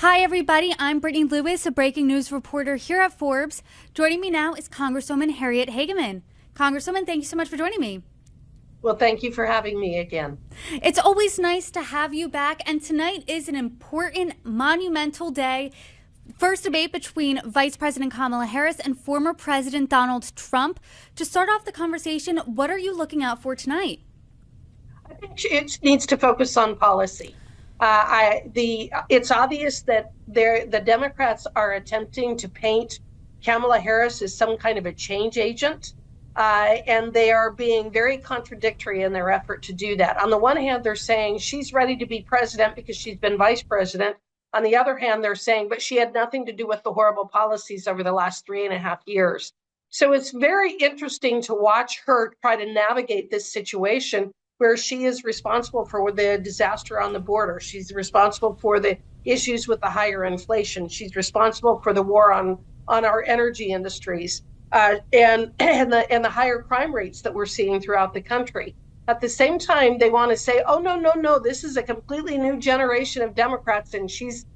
Hi, everybody. I'm Brittany Lewis, a breaking news reporter here at Forbes. Joining me now is Congresswoman Harriet Hageman. Congresswoman, thank you so much for joining me. Well, thank you for having me again. It's always nice to have you back, and tonight is an important, monumental day. First debate between Vice President Kamala Harris and former President Donald Trump. To start off the conversation, what are you looking out for tonight? I think it needs to focus on policy. It's obvious that the Democrats are attempting to paint Kamala Harris as some kind of a change agent, and they are being very contradictory in their effort to do that. On the one hand, they're saying she's ready to be president because she's been vice president. On the other hand, they're saying, but she had nothing to do with the horrible policies over the last 3.5 years. So it's very interesting to watch her try to navigate this situation where she is responsible for the disaster on the border. She's responsible for the issues with the higher inflation. She's responsible for the war on our energy industries and the higher crime rates that we're seeing throughout the country. At the same time, they want to say, oh, no, this is a completely new generation of Democrats, and she's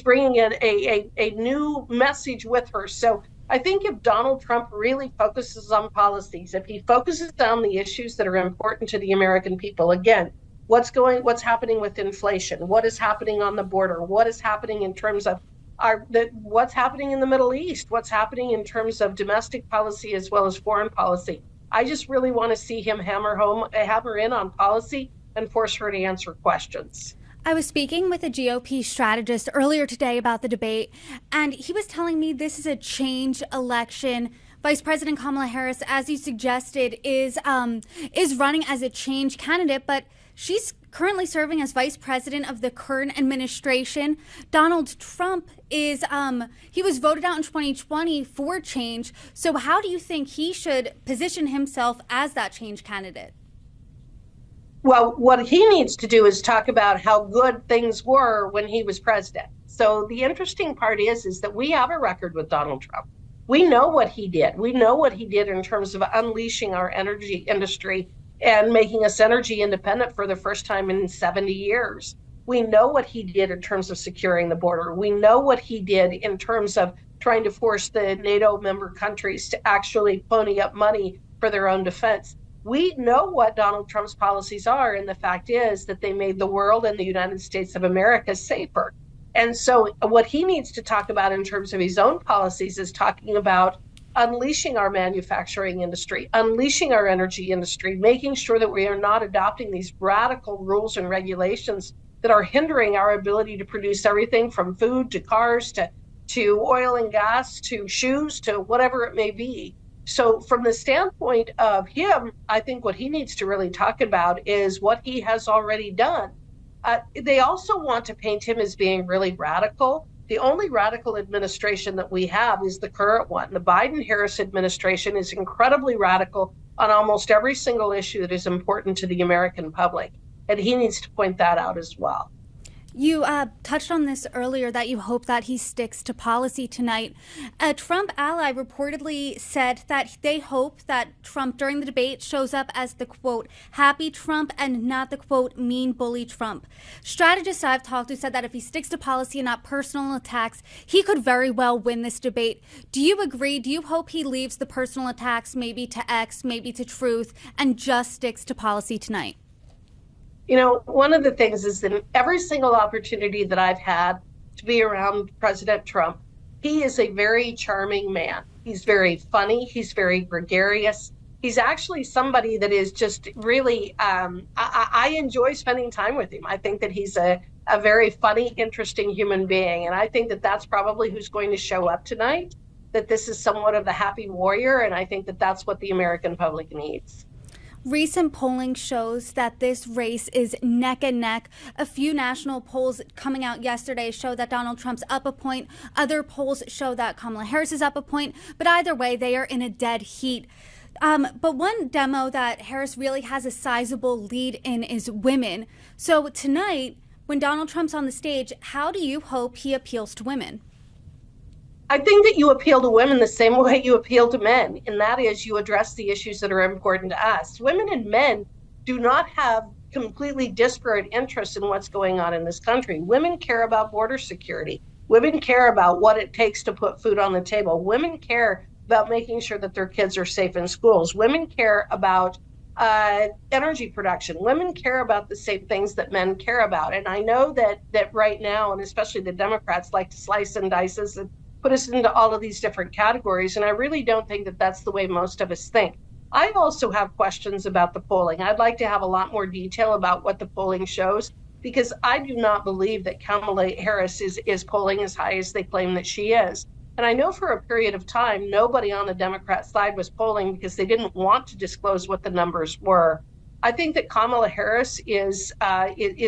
bringing in a new message with her. So I think if Donald Trump really focuses on policies, if he focuses on the issues that are important to the American people, again, what's happening with inflation, what is happening on the border, what is happening in terms of what's happening in the Middle East, what's happening in terms of domestic policy as well as foreign policy. I just really want to see him hammer in on policy and force her to answer questions. I was speaking with a GOP strategist earlier today about the debate, and he was telling me this is a change election. Vice President Kamala Harris, as you suggested, is running as a change candidate, but she's currently serving as vice president of the current administration. Donald Trump he was voted out in 2020 for change. So how do you think he should position himself as that change candidate? Well, what he needs to do is talk about how good things were when he was president. So the interesting part is that we have a record with Donald Trump. We know what he did. We know what he did in terms of unleashing our energy industry and making us energy independent for the first time in 70 years. We know what he did in terms of securing the border. We know what he did in terms of trying to force the NATO member countries to actually pony up money for their own defense. We know what Donald Trump's policies are, and the fact is that they made the world and the United States of America safer. And so what he needs to talk about in terms of his own policies is talking about unleashing our manufacturing industry, unleashing our energy industry, making sure that we are not adopting these radical rules and regulations that are hindering our ability to produce everything from food to cars to oil and gas to shoes to whatever it may be. So from the standpoint of him, I think what he needs to really talk about is what he has already done. They also want to paint him as being really radical. The only radical administration that we have is the current one. The Biden-Harris administration is incredibly radical on almost every single issue that is important to the American public. And he needs to point that out as well. You touched on this earlier, that you hope that he sticks to policy tonight. A Trump ally reportedly said that they hope that Trump during the debate shows up as the, quote, happy Trump and not the, quote, mean bully Trump. Strategists I've talked to said that if he sticks to policy and not personal attacks, he could very well win this debate. Do you agree? Do you hope he leaves the personal attacks maybe to X, maybe to Truth, and just sticks to policy tonight? You know, one of the things is that every single opportunity that I've had to be around President Trump, he is a very charming man. He's very funny. He's very gregarious. He's actually somebody that is just really, I enjoy spending time with him. I think that he's a very funny, interesting human being. And I think that that's probably who's going to show up tonight, that this is somewhat of the happy warrior. And I think that that's what the American public needs. Recent polling shows that this race is neck and neck. A few national polls coming out yesterday show that Donald Trump's up a point. Other polls show that Kamala Harris is up a point. But either way, they are in a dead heat. But one demo that Harris really has a sizable lead in is women. So tonight, when Donald Trump's on the stage, how do you hope he appeals to women? I think that you appeal to women the same way you appeal to men, and that is you address the issues that are important to us. Women and men do not have completely disparate interests in what's going on in this country. Women care about border security. Women care about what it takes to put food on the table. Women care about making sure that their kids are safe in schools. Women care about energy production. Women care about the same things that men care about. And I know that right now, and especially the Democrats, like to slice and dice us and put us into all of these different categories. And I really don't think that that's the way most of us think. I also have questions about the polling. I'd like to have a lot more detail about what the polling shows, because I do not believe that Kamala Harris is polling as high as they claim that she is. And I know for a period of time, nobody on the Democrat side was polling because they didn't want to disclose what the numbers were. I think that Kamala Harris is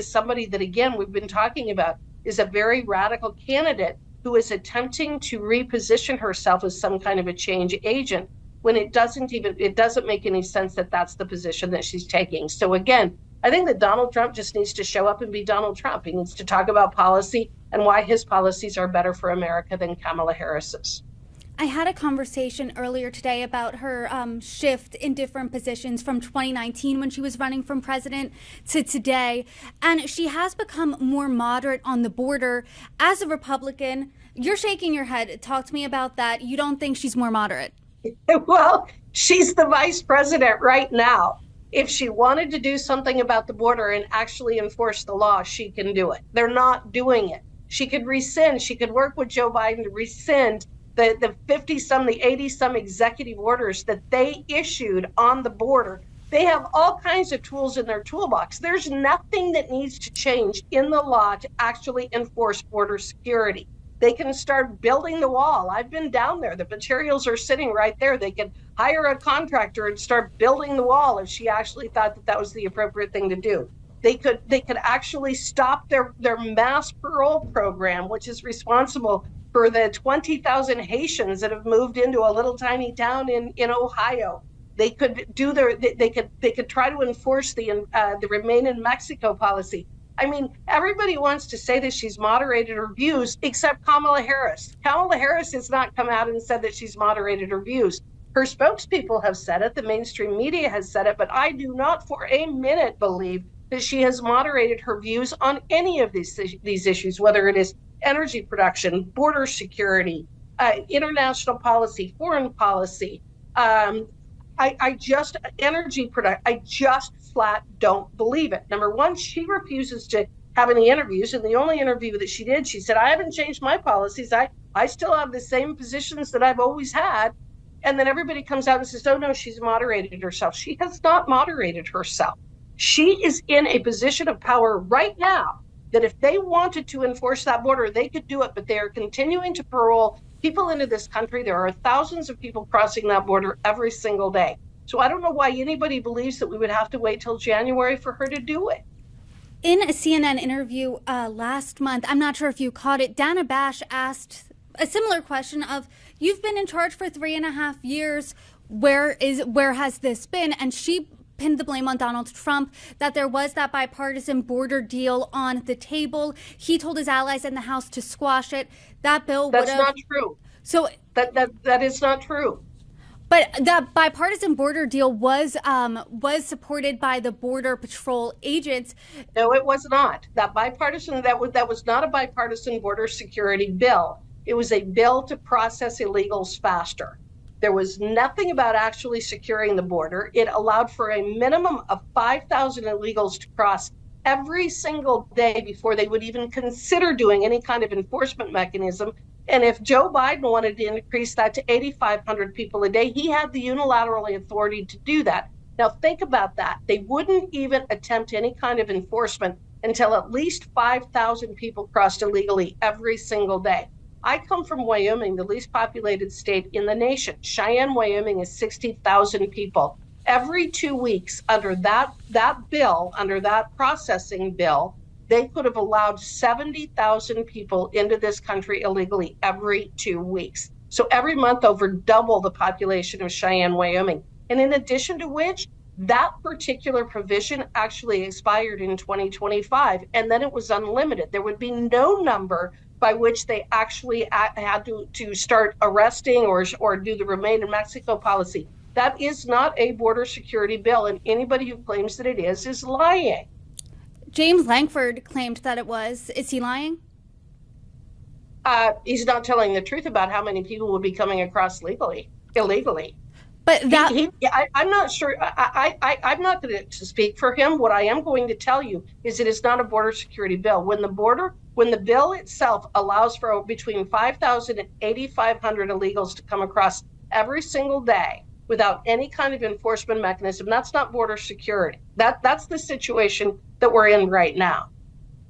somebody that, again, we've been talking about, is a very radical candidate who is attempting to reposition herself as some kind of a change agent when it doesn't make any sense that that's the position that she's taking. So again, I think that Donald Trump just needs to show up and be Donald Trump. He needs to talk about policy and why his policies are better for America than Kamala Harris's. I had a conversation earlier today about her shift in different positions from 2019 when she was running for president to today. And she has become more moderate on the border. As a Republican, you're shaking your head. Talk to me about that. You don't think she's more moderate? Well, she's the vice president right now. If she wanted to do something about the border and actually enforce the law, she can do it. They're not doing it. She could rescind. She could work with Joe Biden to rescind the 50-some, the 80-some executive orders that they issued on the border. They have all kinds of tools in their toolbox. There's nothing that needs to change in the law to actually enforce border security. They can start building the wall. I've been down there. The materials are sitting right there. They could hire a contractor and start building the wall if she actually thought that that was the appropriate thing to do. They could actually stop their mass parole program, which is responsible for the 20,000 Haitians that have moved into a little tiny town in Ohio. They could they could try to enforce the Remain in Mexico policy. I mean, everybody wants to say that she's moderated her views, except Kamala Harris. Kamala Harris has not come out and said that she's moderated her views. Her spokespeople have said it, the mainstream media has said it, but I do not for a minute believe that she has moderated her views on any of these issues, whether it is energy production, border security, international policy, foreign policy, I just flat don't believe it. Number one, she refuses to have any interviews. And the only interview that she did, she said, I haven't changed my policies. I still have the same positions that I've always had. And then everybody comes out and says, oh, no, she's moderated herself. She has not moderated herself. She is in a position of power right now that if they wanted to enforce that border, they could do it. But they are continuing to parole people into this country. There are thousands of people crossing that border every single day. So I don't know why anybody believes that we would have to wait till January for her to do it. In a CNN interview last month, I'm not sure if you caught it, Dana Bash asked a similar question of, you've been in charge for 3.5 years. Where has this been? And she pinned the blame on Donald Trump, that there was that bipartisan border deal on the table. He told his allies in the House to squash it. That bill would have... That's not true. So that is not true. But the bipartisan border deal was supported by the Border Patrol agents. No, it was not. That was not a bipartisan border security bill. It was a bill to process illegals faster. There was nothing about actually securing the border. It allowed for a minimum of 5,000 illegals to cross every single day before they would even consider doing any kind of enforcement mechanism. And if Joe Biden wanted to increase that to 8,500 people a day, he had the unilateral authority to do that. Now, think about that. They wouldn't even attempt any kind of enforcement until at least 5,000 people crossed illegally every single day. I come from Wyoming, the least populated state in the nation. Cheyenne, Wyoming is 60,000 people. Every 2 weeks under that bill, under that processing bill, they could have allowed 70,000 people into this country illegally every 2 weeks. So every month over double the population of Cheyenne, Wyoming. And in addition to which, that particular provision actually expired in 2025, and then it was unlimited. There would be no number by which they actually had to start arresting or do the Remain in Mexico policy. That is not a border security bill, and anybody who claims that it is lying. James Langford claimed that it was. Is he lying? He's not telling the truth about how many people would be coming across illegally. But that I'm not sure. I'm not going to speak for him. What I am going to tell you is it is not a border security bill. When the bill itself allows for between 5,000 and 8,500 illegals to come across every single day without any kind of enforcement mechanism, that's not border security. That's the situation that we're in right now.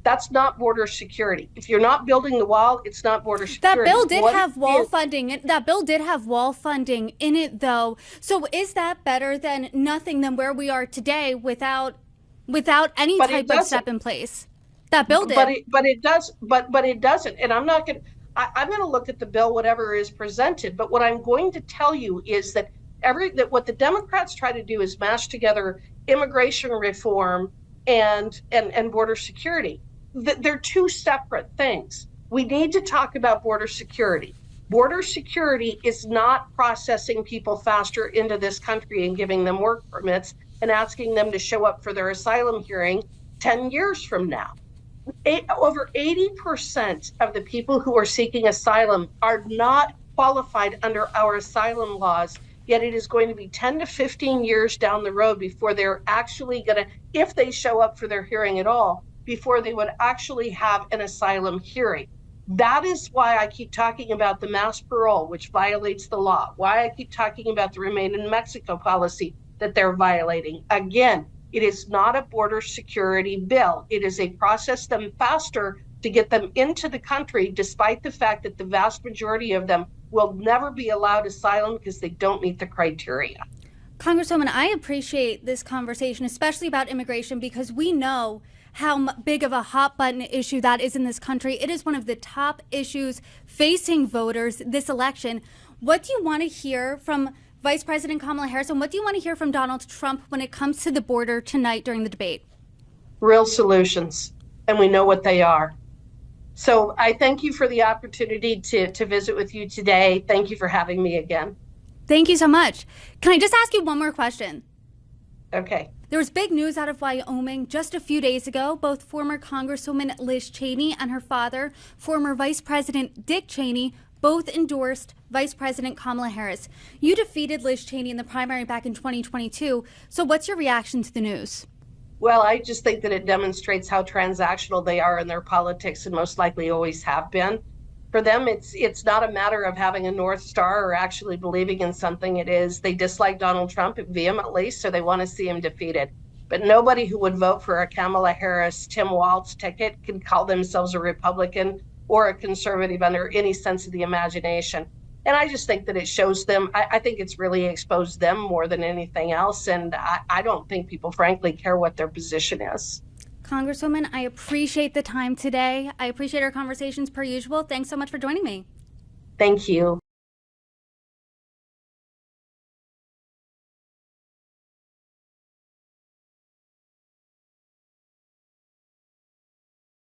That's not border security. If you're not building the wall, it's not border security. That bill did have wall funding. That bill did have wall funding in it, though. So is that better than nothing than where we are today without any type of step in place? That bill did. But it doesn't. And I'm going to look at the bill, whatever is presented. But what I'm going to tell you is that what the Democrats try to do is mash together immigration reform and border security. They're two separate things. We need to talk about border security. Border security is not processing people faster into this country and giving them work permits and asking them to show up for their asylum hearing 10 years from now. Over 80% of the people who are seeking asylum are not qualified under our asylum laws, yet it is going to be 10 to 15 years down the road before they're actually going to, if they show up for their hearing at all, before they would actually have an asylum hearing. That is why I keep talking about the mass parole, which violates the law, why I keep talking about the Remain in Mexico policy that they're violating. Again, it is not a border security bill. It is a process them faster to get them into the country, despite the fact that the vast majority of them will never be allowed asylum because they don't meet the criteria. Congresswoman, I appreciate this conversation, especially about immigration, because we know how big of a hot button issue that is in this country. It is one of the top issues facing voters this election. What do you want to hear from Vice President Kamala Harris, and what do you want to hear from Donald Trump when it comes to the border tonight during the debate? Real solutions, and we know what they are. So I thank you for the opportunity to visit with you today. Thank you for having me again. Thank you so much. Can I just ask you one more question? Okay. There was big news out of Wyoming just a few days ago. Both former Congresswoman Liz Cheney and her father, former Vice President Dick Cheney, both endorsed Vice President Kamala Harris. You defeated Liz Cheney in the primary back in 2022. So what's your reaction to the news? Well, I just think that it demonstrates how transactional they are in their politics and most likely always have been. For them, it's not a matter of having a North Star or actually believing in something. It is they dislike Donald Trump vehemently, so they want to see him defeated. But nobody who would vote for a Kamala Harris, Tim Walz ticket can call themselves a Republican or a conservative under any sense of the imagination. And I just think that it shows them, I think it's really exposed them more than anything else. And I don't think people, frankly, care what their position is. Congresswoman, I appreciate the time today. I appreciate our conversations per usual. Thanks so much for joining me. Thank you.